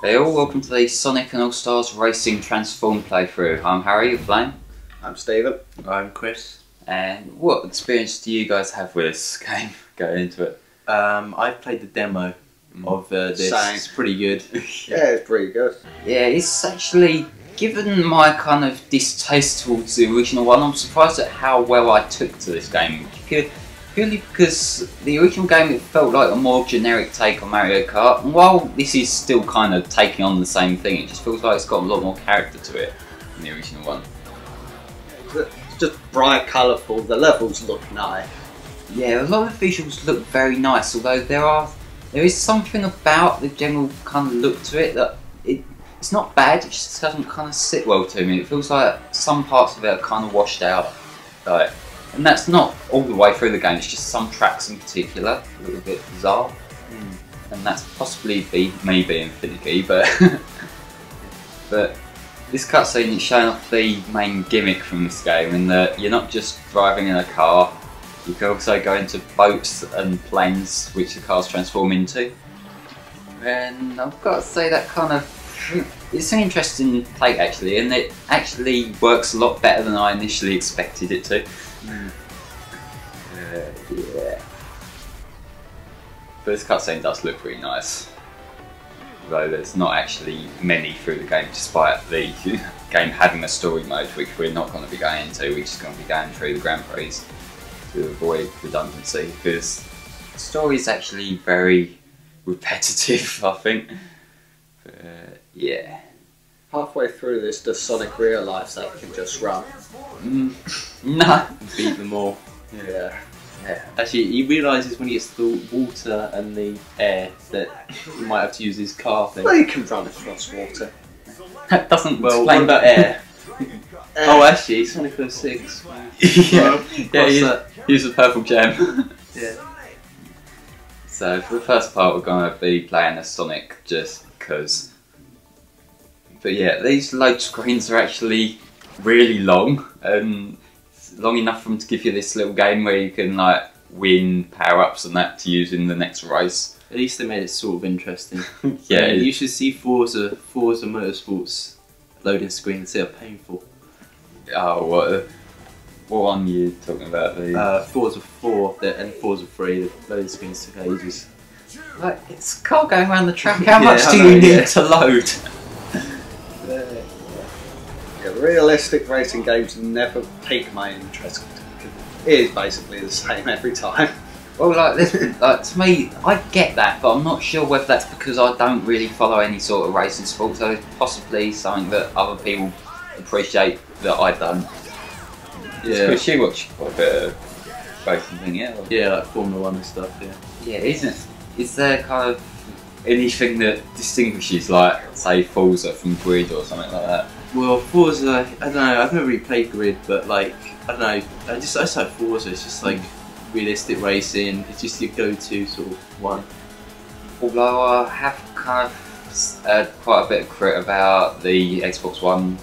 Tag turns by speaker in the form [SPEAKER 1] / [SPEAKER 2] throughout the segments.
[SPEAKER 1] Hey all, welcome to the Sonic and All-Stars Racing Transform playthrough. I'm Harry, you're Flame.
[SPEAKER 2] I'm Stephen.
[SPEAKER 3] I'm Chris.
[SPEAKER 1] And what experience do you guys have with this game going into it?
[SPEAKER 3] I've played the demo of this.
[SPEAKER 2] Same.
[SPEAKER 3] It's pretty good.
[SPEAKER 2] Yeah, it's pretty good.
[SPEAKER 1] Yeah, it's actually, given my kind of distaste towards the original one, I'm surprised at how well I took to this game. Purely because the original game, it felt like a more generic take on Mario Kart, and while this is still kind of taking on the same thing, it just feels like it's got a lot more character to it than the original one.
[SPEAKER 2] It's just bright, colourful, the levels look nice.
[SPEAKER 1] Yeah, a lot of the visuals look very nice, although there is something about the general kind of look to it that it's not bad, it just doesn't kind of sit well to me. It feels like some parts of it are kind of washed out. And that's not all the way through the game, it's just some tracks in particular, a little bit bizarre. And that's possibly me being finicky, but but this cutscene is showing off the main gimmick from this game, in that you're not just driving in a car, you can also go into boats and planes which the cars transform into. And I've got to say that kind of, it's an interesting take actually, and it actually works a lot better than I initially expected it to. Yeah. But this cutscene does look pretty nice. Though there's not actually many through the game, despite the game having a story mode, which we're not going to be going into. We're just going to be going through the Grand Prix to avoid redundancy, because the story is actually very repetitive, I think. But, yeah.
[SPEAKER 2] Halfway through this, does Sonic realise that he can just run?
[SPEAKER 1] No.
[SPEAKER 3] Beat them all.
[SPEAKER 2] Yeah.
[SPEAKER 3] Actually, he realises when he gets the water and the air that he might have to use his car thing.
[SPEAKER 2] Well, he can run across water.
[SPEAKER 1] That doesn't
[SPEAKER 3] Well,
[SPEAKER 1] explain
[SPEAKER 3] what about air? Oh, actually, Sonic 06.
[SPEAKER 1] Yeah, use the purple gem.
[SPEAKER 3] Yeah.
[SPEAKER 1] So for the first part, we're going to be playing as Sonic just because. But yeah, these load screens are actually really long, and long enough for them to give you this little game where you can like win power-ups and that to use in the next race.
[SPEAKER 3] At least they made it sort of interesting.
[SPEAKER 1] Yeah,
[SPEAKER 3] you should see Forza Motorsports loading screens. They're painful.
[SPEAKER 1] Oh, what one are you talking about? The
[SPEAKER 3] Forza 4 and Forza 3, the loading screens took ages.
[SPEAKER 1] like, it's a car going around the track. How much
[SPEAKER 3] I
[SPEAKER 1] do
[SPEAKER 3] know,
[SPEAKER 1] you need to load?
[SPEAKER 2] Yeah, realistic racing games never pique my interest. It is basically the same every time.
[SPEAKER 1] Well, like to me, I get that, but I'm not sure whether that's because I don't really follow any sort of racing sport, so it's possibly something that other people appreciate that I don't.
[SPEAKER 3] Yeah.
[SPEAKER 1] Because you watch quite a bit of racing thing, yeah?
[SPEAKER 3] Yeah, like Formula 1 and stuff, yeah.
[SPEAKER 1] Yeah, is there kind of anything that distinguishes, like, say, Forza from Grid or something like that?
[SPEAKER 3] Well, Forza, I don't know, I've never really played Grid, but like, I don't know, I just like Forza, it's just like realistic racing, it's just your go-to sort of one.
[SPEAKER 1] Although I have kind of heard quite a bit of crit about the Xbox One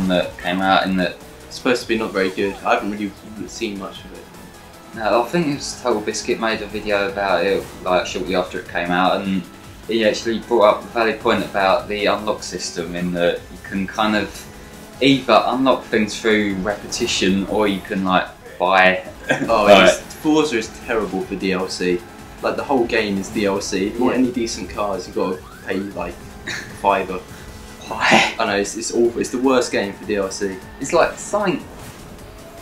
[SPEAKER 1] that came out, in that
[SPEAKER 3] It's supposed to be not very good, I haven't really seen much of it.
[SPEAKER 1] no, I think it was Total Biscuit made a video about it like shortly after it came out, and he actually brought up a valid point about the unlock system, in that you can kind of either unlock things through repetition or you can like buy.
[SPEAKER 3] Oh, Forza is terrible for DLC. Like the whole game is DLC. If you want any decent cars, you've got to pay like £5.
[SPEAKER 1] Why?
[SPEAKER 3] I know, it's awful. It's the worst game for DLC.
[SPEAKER 1] It's like something.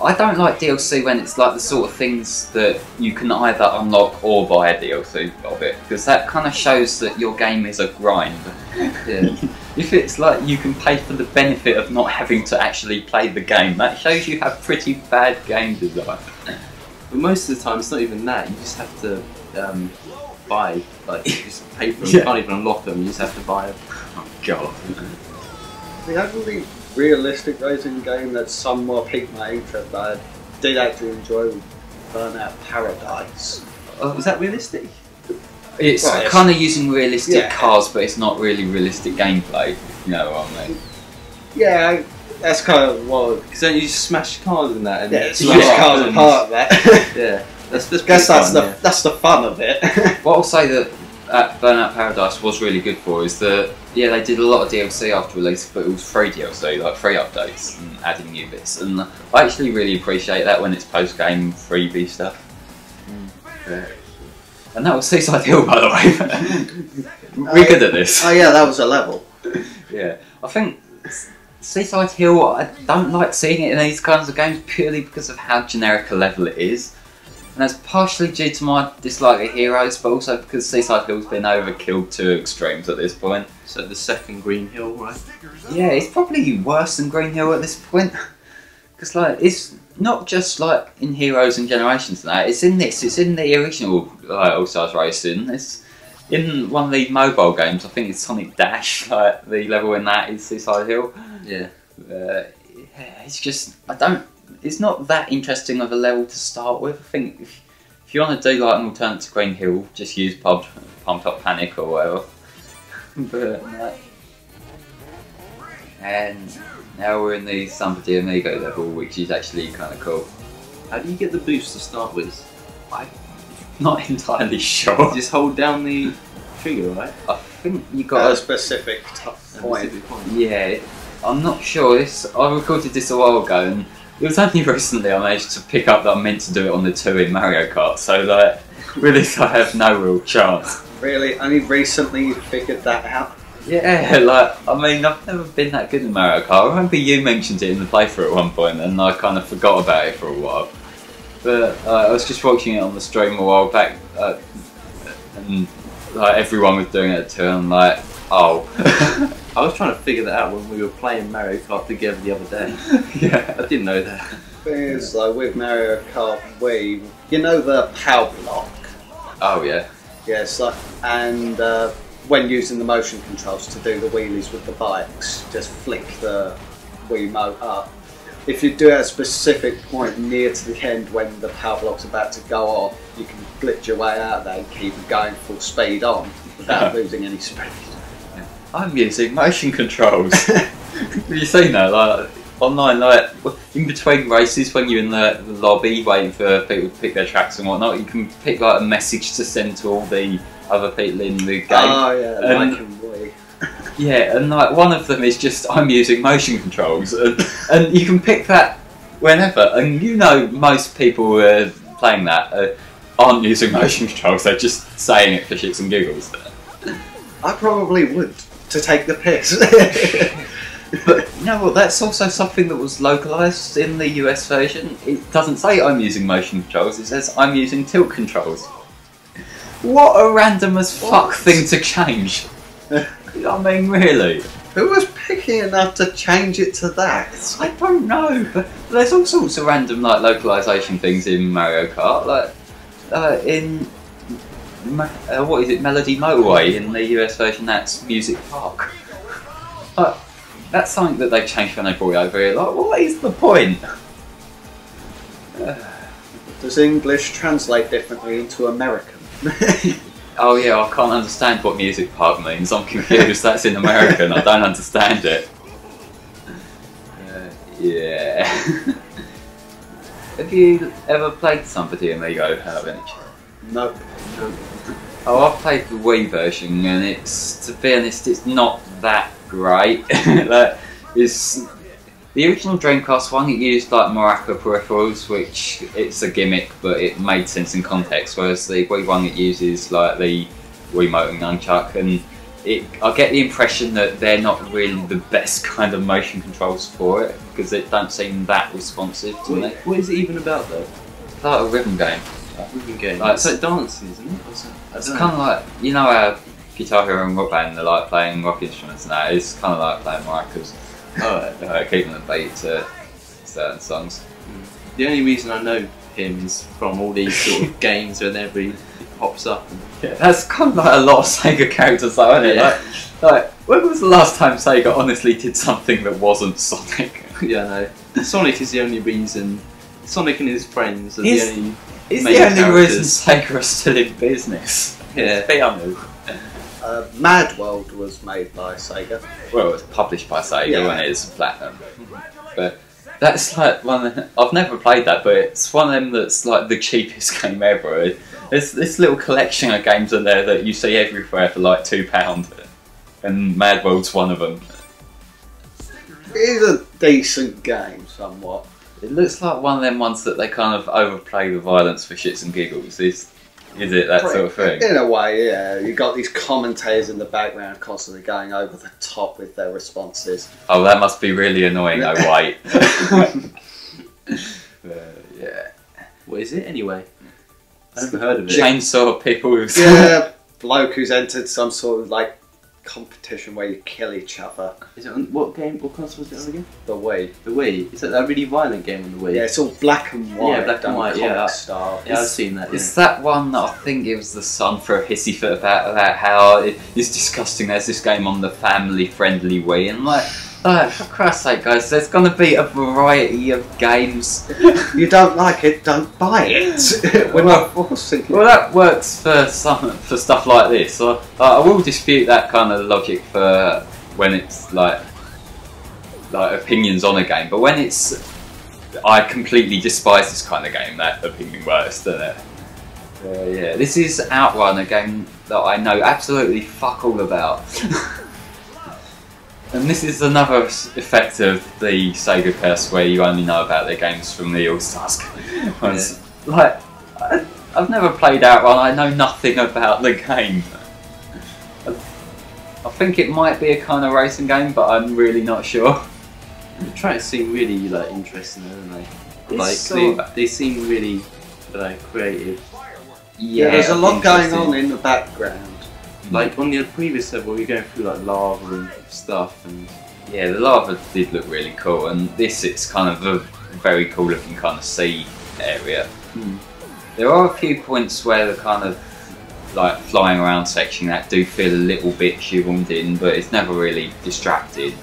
[SPEAKER 1] I don't like DLC when it's like the sort of things that you can either unlock or buy a DLC of it, because that kind of shows that your game is a grind.
[SPEAKER 3] Yeah.
[SPEAKER 1] If it's like you can pay for the benefit of not having to actually play the game, that shows you have pretty bad game design.
[SPEAKER 3] But most of the time, it's not even that. You just have to buy, like, you just pay for them.
[SPEAKER 1] Yeah.
[SPEAKER 3] You can't even unlock them. You just have to buy them.
[SPEAKER 1] Oh god.
[SPEAKER 2] The only realistic racing game that somewhat piqued my interest that I did actually enjoy was Burnout Paradise.
[SPEAKER 3] Was that realistic?
[SPEAKER 1] It's
[SPEAKER 2] Right.
[SPEAKER 1] kind of using realistic
[SPEAKER 2] Yeah.
[SPEAKER 1] cars, but it's not really realistic gameplay, if you know what I mean.
[SPEAKER 2] Yeah, that's kind of what.
[SPEAKER 3] Because then you just smash cars in that. And
[SPEAKER 2] Yeah, it's
[SPEAKER 1] Yeah.
[SPEAKER 2] just cars apart of that.
[SPEAKER 3] Yeah. That's
[SPEAKER 2] Guess
[SPEAKER 3] pretty fun,
[SPEAKER 2] that's the fun of it.
[SPEAKER 1] Well, I'll say that that Burnout Paradise was really good for is that, yeah, they did a lot of DLC after release, but it was free DLC, like free updates and adding new bits. And I actually really appreciate that when it's post-game freebie stuff. Yeah. And that was Seaside Hill, by the way. We're good at this.
[SPEAKER 2] Oh yeah, that was a level.
[SPEAKER 1] Yeah, I think Seaside Hill, I don't like seeing it in these kinds of games purely because of how generic a level it is. And that's partially due to my dislike of Heroes, but also because Seaside Hill's been overkilled to extremes at this point.
[SPEAKER 3] So the second Green Hill, right?
[SPEAKER 1] Yeah, it's probably worse than Green Hill at this point. Because like, it's not just like in Heroes and Generations and that, it's in this, it's in the original All Stars Racing, it's in one of the mobile games, I think it's Sonic Dash, like the level in that is Seaside Hill.
[SPEAKER 3] Yeah.
[SPEAKER 1] It's just, it's not that interesting of a level to start with. I think if you want to do like an alternate to Green Hill, just use Pumped Up Panic or whatever. But and now we're in the Somebody Amigo level, which is actually kind of cool.
[SPEAKER 3] How do you get the boost to start with?
[SPEAKER 1] I'm not entirely sure.
[SPEAKER 3] Just hold down the trigger, right?
[SPEAKER 1] I think you
[SPEAKER 2] At
[SPEAKER 1] got
[SPEAKER 2] a specific point.
[SPEAKER 1] Yeah, I'm not sure. I recorded this a while ago, and it was only recently I managed to pick up that I'm meant to do it on the 2 in Mario Kart. So like, with this, I have no real chance.
[SPEAKER 2] Really? Only recently you figured that out?
[SPEAKER 1] Yeah, like, I mean, I've never been that good in Mario Kart. I remember you mentioned it in the playthrough at one point, and I kind of forgot about it for a while. But I was just watching it on the stream a while back, and like everyone was doing it too, and I'm like, oh.
[SPEAKER 3] I was trying to figure that out when we were playing Mario Kart together the other day.
[SPEAKER 1] Yeah,
[SPEAKER 3] I didn't know that.
[SPEAKER 2] Things like with Mario Kart Wii, you know the power block?
[SPEAKER 1] Oh yeah.
[SPEAKER 2] Yes, and when using the motion controls to do the wheelies with the bikes, just flick the Wiimote up. If you do it at a specific point near to the end when the power block's about to go off, you can glitch your way out of there and keep going full speed on without losing any speed.
[SPEAKER 1] I'm using motion controls. Have you seen that? Like online, like in between races when you're in the lobby waiting for people to pick their tracks and whatnot, you can pick like a message to send to all the other people in the game.
[SPEAKER 2] Oh yeah, like in Wii.
[SPEAKER 1] Yeah, and like one of them is just I'm using motion controls, and you can pick that whenever. And you know, most people who are playing that aren't using motion controls; they're just saying it for shits and giggles.
[SPEAKER 2] I probably would, to take the piss.
[SPEAKER 1] But you know what? That's also something that was localized in the US version. It doesn't say I'm using motion controls; it says I'm using tilt controls. What a random as fuck thing to change. I mean, really?
[SPEAKER 2] Who was picky enough to change it to that?
[SPEAKER 1] I don't know, but there's all sorts of random like localization things in Mario Kart, like in what is it, Melody Motorway in the US version. That's Music Park. That's something that they changed when they brought it over here. Like, what is the point?
[SPEAKER 2] Does English translate differently into American?
[SPEAKER 1] Oh yeah, I can't understand what Music Park means. I'm confused. That's in American. I don't understand it. Yeah. Have you ever played Somebody Amigo out of any chance?
[SPEAKER 2] Nope.
[SPEAKER 1] Oh, I've played the Wii version, and it's, to be honest, it's not that great. Like, it's the original Dreamcast one. It used like Maraca peripherals, which it's a gimmick, but it made sense in context. Whereas the Wii one, it uses like the Wiimote and nunchuck, and I get the impression that they're not really the best kind of motion controls for it because it don't seem that responsive to me.
[SPEAKER 3] What is it even about though?
[SPEAKER 1] It's like a rhythm game.
[SPEAKER 3] Rhythm game.
[SPEAKER 1] Like,
[SPEAKER 3] it's like dancing, isn't it?
[SPEAKER 1] It's kind of like, you know how Guitar Hero and Rock Band, they're like playing rock instruments and that. It's kind of like playing maracas. Keeping the beat to certain songs.
[SPEAKER 3] The only reason I know him is from all these sort of games whenever he pops up.
[SPEAKER 1] Yeah, that's kind of like a lot of Sega characters though, isn't it?
[SPEAKER 3] Yeah.
[SPEAKER 1] Like, when was the last time Sega honestly did something that wasn't Sonic?
[SPEAKER 3] Yeah, no. Sonic is the only reason. Sonic and his friends are
[SPEAKER 1] It's
[SPEAKER 3] the only
[SPEAKER 1] It's
[SPEAKER 3] main
[SPEAKER 1] the only
[SPEAKER 3] characters.
[SPEAKER 1] reason Sega is still in business.
[SPEAKER 3] Yeah.
[SPEAKER 1] Be honest.
[SPEAKER 2] Mad World was made by Sega.
[SPEAKER 1] Well, it was published by Sega
[SPEAKER 2] Yeah.
[SPEAKER 1] when it is Platinum. But that's like one of the, I've never played that, but it's one of them that's like the cheapest game ever. There's this little collection of games in there that you see everywhere for like £2, and Mad World's one of them.
[SPEAKER 2] It is a decent game, somewhat.
[SPEAKER 1] It looks like one of them ones that they kind of overplay the violence for shits and giggles. Is it that sort of thing?
[SPEAKER 2] In a way, yeah. You've got these commentators in the background constantly going over the top with their responses.
[SPEAKER 1] Oh, that must be really annoying. Oh wait. Yeah.
[SPEAKER 3] What is it anyway? I haven't heard of it.
[SPEAKER 1] Chainsaw people who's
[SPEAKER 2] Bloke who's entered some sort of like competition where you kill each other.
[SPEAKER 3] Is it on what game? What console was it on again?
[SPEAKER 2] The Wii.
[SPEAKER 3] The Wii. Is that a really violent game on the Wii?
[SPEAKER 2] Yeah, it's all black and white.
[SPEAKER 3] Yeah, black and white. Yeah,
[SPEAKER 2] style.
[SPEAKER 3] Yeah, I've seen that.
[SPEAKER 1] It's that one that I think it was the son for a hissy fit about how it's disgusting. There's this game on the family-friendly Wii, and for Christ's sake, guys, there's going to be a variety of games.
[SPEAKER 2] You don't like it, don't buy it. We're not forcing it.
[SPEAKER 1] Well, that works for stuff like this. I will dispute that kind of logic for when it's like opinions on a game, but when it's I completely despise this kind of game, that opinion works, doesn't it? Yeah, this is Outrun, a game that I know absolutely fuck all about. And this is another effect of the Sega curse where you only know about their games from the All-Stars. Like, I've never played Outrun, I know nothing about the game. I think it might be a kind of racing game, but I'm really not sure.
[SPEAKER 3] The tracks seem really like interesting, don't they? Like they seem really creative.
[SPEAKER 2] Yeah, there's a lot going on in the background.
[SPEAKER 3] Like on the previous level, you're going through like lava and stuff, and
[SPEAKER 1] yeah, the lava did look really cool, and this it's kind of a very cool looking kind of sea area. There are a few points where the kind of like flying around section that do feel a little bit shoehorned in, but it's never really distracted.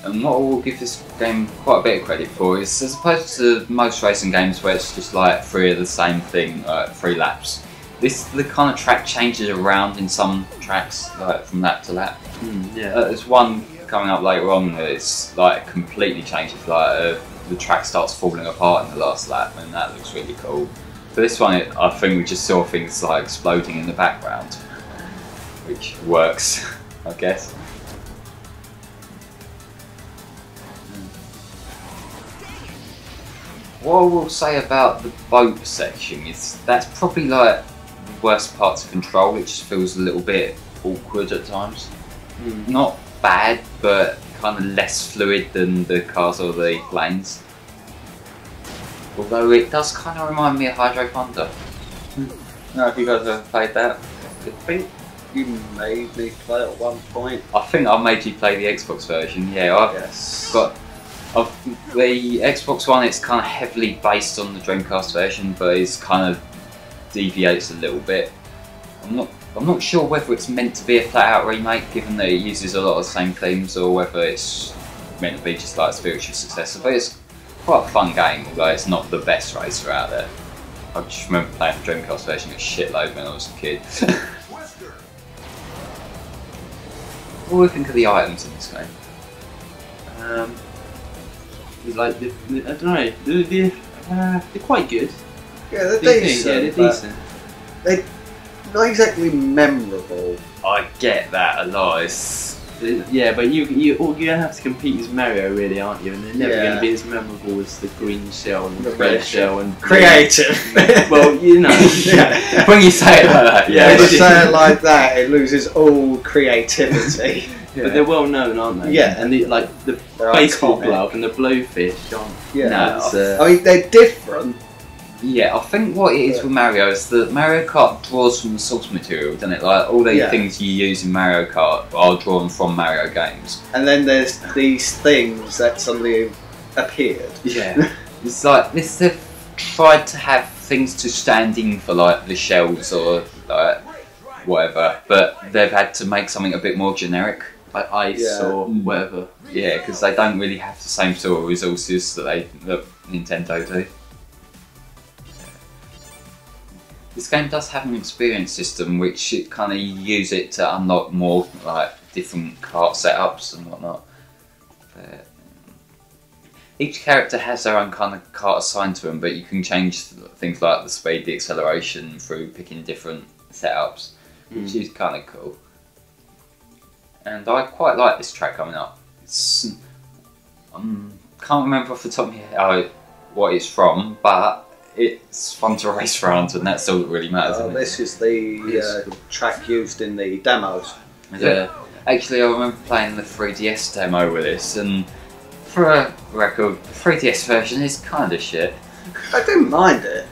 [SPEAKER 1] And what I will give this game quite a bit of credit for is, as opposed to most racing games where it's just like 3 of the same thing, 3 laps, the kind of track changes around in some tracks, like from lap to lap. There's one coming up later on that it's like completely changes, like the track starts falling apart in the last lap, and that looks really cool. For this one, I think we just saw things like exploding in the background, which works, I guess. What I will say about the boat section is that's probably like the worst part to control. It just feels a little bit awkward at times. Not bad, but kind of less fluid than the cars or the planes. Although it does kind of remind me of Hydro Thunder. I don't know if you guys have played that.
[SPEAKER 2] I think you made me play at one point.
[SPEAKER 1] I think I made you play the Xbox version. Yeah, I've got. The Xbox One, it's kind of heavily based on the Dreamcast version, but it's kind of deviates a little bit. I'm not sure whether it's meant to be a flat-out remake, given that it uses a lot of the same themes, or whether it's meant to be just like a spiritual successor. But it's quite a fun game, although it's not the best racer out there. I just remember playing the Dreamcast version a shitload when I was a kid. What do you think of the items in this game?
[SPEAKER 3] like I don't know, they're quite good.
[SPEAKER 2] Yeah, they're decent.
[SPEAKER 3] Yeah, they're decent.
[SPEAKER 2] They're not exactly memorable.
[SPEAKER 1] I get that a lot.
[SPEAKER 3] Yeah, but you're gonna have to compete as Mario, really, aren't you? And they're never going to be as memorable as the green shell and the red shell and
[SPEAKER 2] creative.
[SPEAKER 3] Well, you know,
[SPEAKER 1] when you say it like that,
[SPEAKER 2] when you say it like that, it loses all creativity.
[SPEAKER 3] But they're well known, aren't they?
[SPEAKER 2] Yeah,
[SPEAKER 3] and like the baseball glove and the blowfish aren't.
[SPEAKER 2] Yeah, I mean they're different.
[SPEAKER 1] Yeah, I think what it is with Mario is that Mario Kart draws from the source material, doesn't it? Like all the things you use in Mario Kart are drawn from Mario games.
[SPEAKER 2] And then there's these things that suddenly appeared.
[SPEAKER 1] Yeah, it's like this. They've tried to have things to stand in for like the shells or like whatever, but they've had to make something a bit more generic.
[SPEAKER 3] Like ice or whatever.
[SPEAKER 1] Yeah, because they don't really have the same sort of resources that Nintendo do. This game does have an experience system, which it kind of use it to unlock more like different kart setups and whatnot. But each character has their own kind of cart assigned to them, but you can change things like the speed, the acceleration through picking different setups, which is kind of cool. And I quite like this track coming up. It's, can't remember off the top of my head what it's from, but it's fun to race around, and that's all that really matters.
[SPEAKER 2] This is the track used in the demos.
[SPEAKER 1] Yeah. Actually, I remember playing the 3DS demo with this, and for a record, the 3DS version is kind of shit.
[SPEAKER 2] I didn't mind it.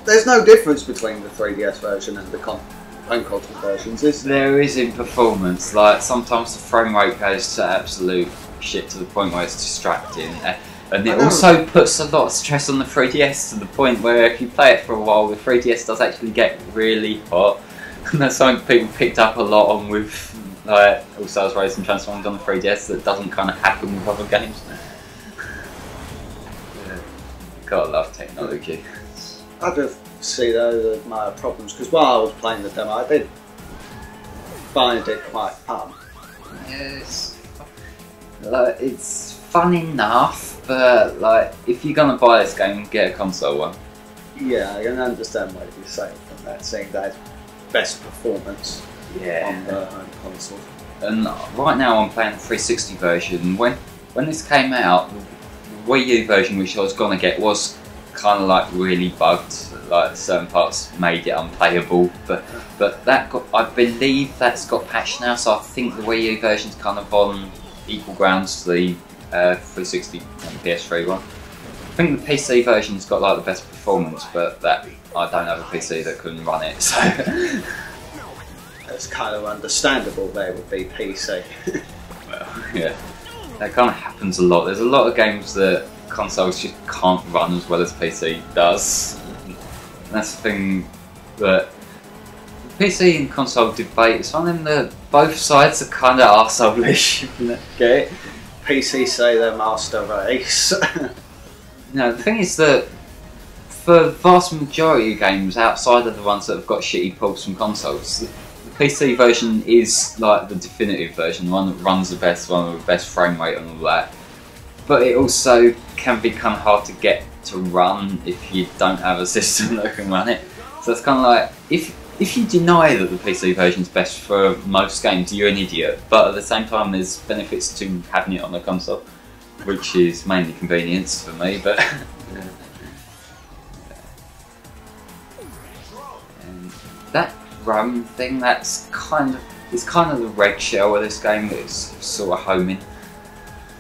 [SPEAKER 2] There's no difference between the 3DS version and the home console versions, is there?
[SPEAKER 1] There is in performance. Like sometimes the frame rate goes to absolute shit to the point where it's distracting, and it also puts a lot of stress on the 3DS to the point where if you play it for a while, the 3DS does actually get really hot, and that's something people picked up a lot on with like All Stars Racing Transformed on the 3DS that doesn't kind of happen with other games. Gotta love technology.
[SPEAKER 2] I just see those as my problems, because while I was playing the demo, I did find it quite fun.
[SPEAKER 1] Yes, like, it's fun enough, but like if you're gonna buy this game, get a console one.
[SPEAKER 2] Yeah, I can understand what you're saying from that, saying that it's best performance on the home console.
[SPEAKER 1] And right now I'm playing the 360 version. When this came out, the Wii U version, which I was gonna get, was kind of like really bugged. Like certain parts made it unplayable, but that got, I believe that's got patched now. So I think the Wii U version's kind of on equal grounds to the 360 and PS3 one. I think the PC version's got like the best performance, but that I don't have a PC that can run it, so
[SPEAKER 2] it's kind of understandable there would be PC.
[SPEAKER 1] well, yeah, that kind of happens a lot. There's a lot of games that consoles just can't run as well as PC does. And that's the thing that the PC and console debate is one of them that both sides are kind of arsehole-ish. Okay.
[SPEAKER 2] PC say they're master race.
[SPEAKER 1] No, the thing is that for the vast majority of games outside of the ones that have got shitty ports from consoles, the PC version is like the definitive version, the one that runs the best, one with the best frame rate and all that. But it also can be kind of hard to get to run if you don't have a system that can run it. So it's kind of like, if you deny that the PC version is best for most games, you're an idiot. But at the same time, there's benefits to having it on the console, which is mainly convenience for me. But and that run thing, it's kind of the red shell of this game that it's sort of homing,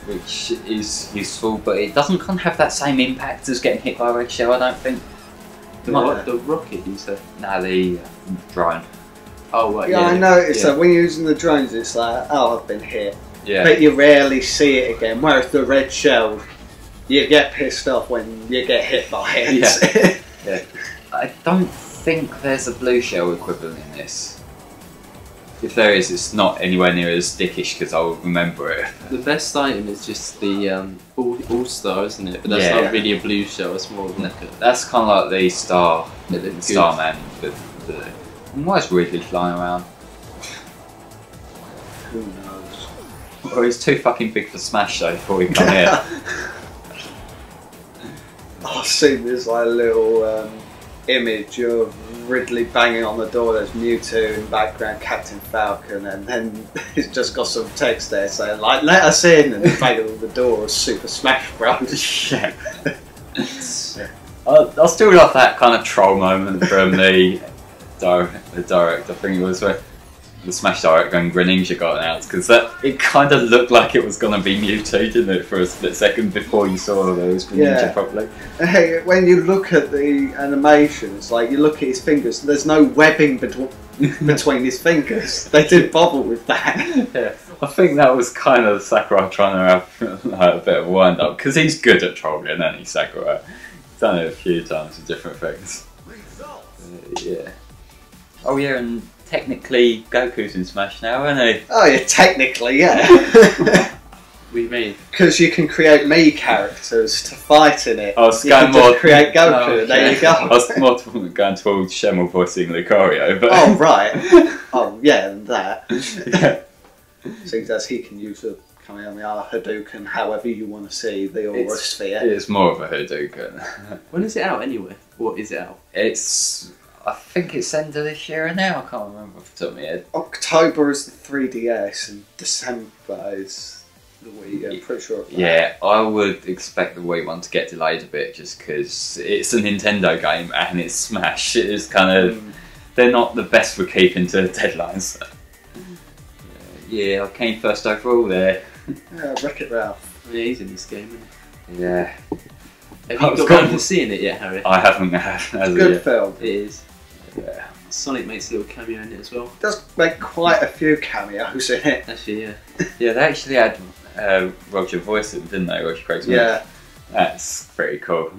[SPEAKER 1] which is useful, but it doesn't kind of have that same impact as getting hit by a red shell, I don't think.
[SPEAKER 3] The rocket, you said?
[SPEAKER 1] No, the drone.
[SPEAKER 3] Oh, right,
[SPEAKER 2] yeah, I noticed that when you're using the drones, it's like, oh, I've been hit.
[SPEAKER 1] Yeah.
[SPEAKER 2] But you rarely see it again, whereas the red shell, you get pissed off when you get hit by it.
[SPEAKER 1] Yeah. Yeah. I don't think there's a blue shell equivalent in this. If there is, it's not anywhere near as dickish because I'll remember it.
[SPEAKER 3] The best item is just the All-Star, isn't it? But that's
[SPEAKER 1] Yeah.
[SPEAKER 3] not really a blue shell, it's more like a...
[SPEAKER 1] That's kind of like the Star,
[SPEAKER 3] Good.
[SPEAKER 1] Starman. Why is Ridley flying around?
[SPEAKER 2] Who knows?
[SPEAKER 1] Or he's too fucking big for Smash though before we come here.
[SPEAKER 2] I've seen this like little image of Ridley banging on the door. There's Mewtwo in the background, Captain Falcon, and then it's just got some text there saying like, "Let us in," and the banging on the door is Super Smash Bros.
[SPEAKER 1] Yeah. I still love that kind of troll moment from the direct. I think it was where the Smash Direct when Greninja got announced, because it kind of looked like it was going to be Mewtwo, didn't it, for a split second before you saw those Greninja properly.
[SPEAKER 2] Hey, when you look at the animations, like you look at his fingers, there's no webbing between his fingers. They did bother with that.
[SPEAKER 1] Yeah, I think that was kind of Sakurai trying to have like, a bit of a wind up, because he's good at trolling, isn't he, Sakurai? He's done it a few times with different things. Yeah. Oh yeah, and technically Goku's in Smash now, isn't he?
[SPEAKER 2] Oh yeah, technically, yeah.
[SPEAKER 3] What do you mean?
[SPEAKER 2] Because you can create me characters to fight in it.
[SPEAKER 1] I was
[SPEAKER 2] you
[SPEAKER 1] going
[SPEAKER 2] can
[SPEAKER 1] more
[SPEAKER 2] just create Goku, and there you go.
[SPEAKER 1] I was more going towards Shenmue voicing Lucario, but
[SPEAKER 2] Oh right. Oh yeah, and that.
[SPEAKER 1] Yeah.
[SPEAKER 2] Seems as he can use a Kamehameha, Hadouken, however you want to see the Aura Sphere.
[SPEAKER 1] It's more of a Hadouken.
[SPEAKER 3] When is it out anyway? What is it out?
[SPEAKER 1] I think it's end of this year now. I can't remember off the top of my head.
[SPEAKER 2] October is the 3DS and December is the Wii. I'm pretty sure.
[SPEAKER 1] Yeah, I would expect the Wii one to get delayed a bit just because it's a Nintendo game and it's Smash. It's kind of they're not the best for keeping to deadlines. Yeah, I came first overall there.
[SPEAKER 2] Yeah, Wreck-It Ralph.
[SPEAKER 3] Yeah, he's in this game, isn't he?
[SPEAKER 1] Yeah.
[SPEAKER 3] Have you got round to seeing it yet, Harry?
[SPEAKER 1] I haven't had.
[SPEAKER 2] It's a good film.
[SPEAKER 3] It is.
[SPEAKER 1] Yeah.
[SPEAKER 3] Sonic makes a little cameo in it as well.
[SPEAKER 2] It does make quite a few cameos in it.
[SPEAKER 3] Actually, yeah.
[SPEAKER 1] Yeah, they actually had Roger voice it, didn't they? Roger Craig's
[SPEAKER 2] Yeah.
[SPEAKER 1] That's pretty cool.